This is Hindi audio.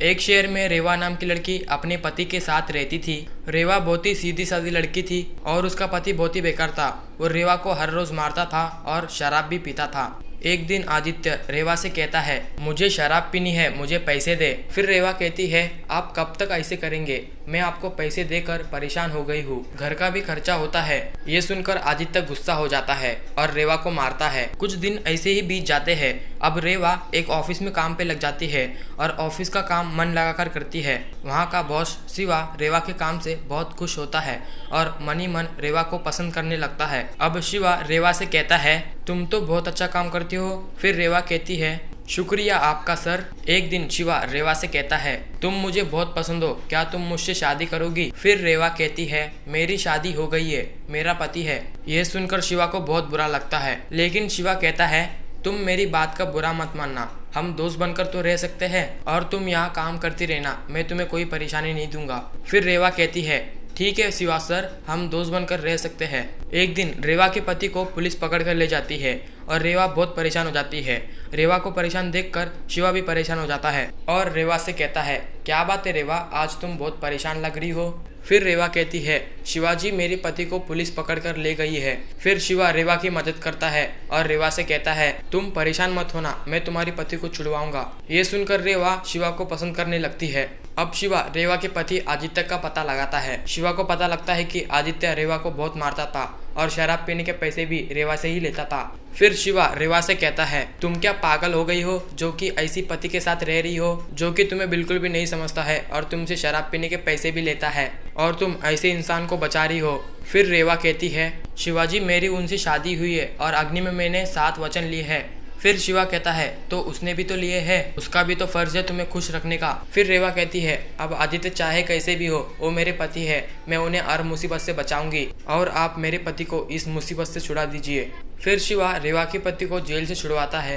एक शहर में रेवा नाम की लड़की अपने पति के साथ रहती थी। रेवा बहुत ही सीधी सादी लड़की थी और उसका पति बहुत ही बेकार था। वो रेवा को हर रोज मारता था और शराब भी पीता था। एक दिन आदित्य रेवा से कहता है, मुझे शराब पीनी है, मुझे पैसे दे। फिर रेवा कहती है, आप कब तक ऐसे करेंगे? मैं आपको पैसे देकर परेशान हो गई हूँ, घर का भी खर्चा होता है। ये सुनकर आदित्य गुस्सा हो जाता है और रेवा को मारता है। कुछ दिन ऐसे ही बीत जाते हैं। अब रेवा एक ऑफिस में काम पे लग जाती है और ऑफिस का काम मन लगाकर करती है। वहाँ का बॉस शिवा रेवा के काम से बहुत खुश होता है और मन ही मन रेवा को पसंद करने लगता है। अब शिवा रेवा से कहता है, तुम तो बहुत अच्छा काम करती हो। फिर रेवा कहती है, शुक्रिया आपका सर। एक दिन शिवा रेवा से कहता है, तुम मुझे बहुत पसंद हो, क्या तुम मुझसे शादी करोगी? फिर रेवा कहती है, मेरी शादी हो गई है, मेरा पति है। यह सुनकर शिवा को बहुत बुरा लगता है, लेकिन शिवा कहता है, तुम मेरी बात का बुरा मत मानना, हम दोस्त बनकर तो रह सकते हैं और तुम यहाँ काम करती रहना, मैं तुम्हें कोई परेशानी नहीं दूंगा। फिर रेवा कहती है, ठीक है शिवा सर, हम दोस्त बनकर रह सकते हैं। एक दिन रेवा के पति को पुलिस पकड़ कर ले जाती है और रेवा बहुत परेशान हो जाती है। रेवा को परेशान देखकर शिवा भी परेशान हो जाता है और रेवा से कहता है, क्या बात है रेवा, आज तुम बहुत परेशान लग रही हो। फिर रेवा कहती है, शिवाजी मेरे पति को पुलिस पकड़ कर ले गई है। फिर शिवा रेवा की मदद करता है और रेवा से कहता है, तुम परेशान मत होना, मैं तुम्हारे पति को छुड़वाऊंगा। ये सुनकर रेवा शिवा को पसंद करने लगती है। अब शिवा रेवा के पति आदित्य का पता लगाता है। शिवा को पता लगता है कि आदित्य रेवा को बहुत मारता था और शराब पीने के पैसे भी रेवा से ही लेता था। फिर शिवा रेवा से कहता है, तुम क्या पागल हो गई हो जो कि ऐसी पति के साथ रह रही हो जो कि तुम्हें बिल्कुल भी नहीं समझता है और तुमसे शराब पीने के पैसे भी लेता है और तुम ऐसे इंसान को बचा रही हो। फिर रेवा कहती है, शिवाजी मेरी उनसे शादी हुई है और अग्नि में मैंने 7 वचन लिए हैं। फिर शिवा कहता है, तो उसने भी तो लिए है, उसका भी तो फर्ज है तुम्हें खुश रखने का। फिर रेवा कहती है, अब आदित्य चाहे कैसे भी हो, वो मेरे पति है, मैं उन्हें हर मुसीबत से बचाऊंगी और आप मेरे पति को इस मुसीबत से छुड़ा दीजिए। फिर शिवा रेवा के पति को जेल से छुड़वाता है।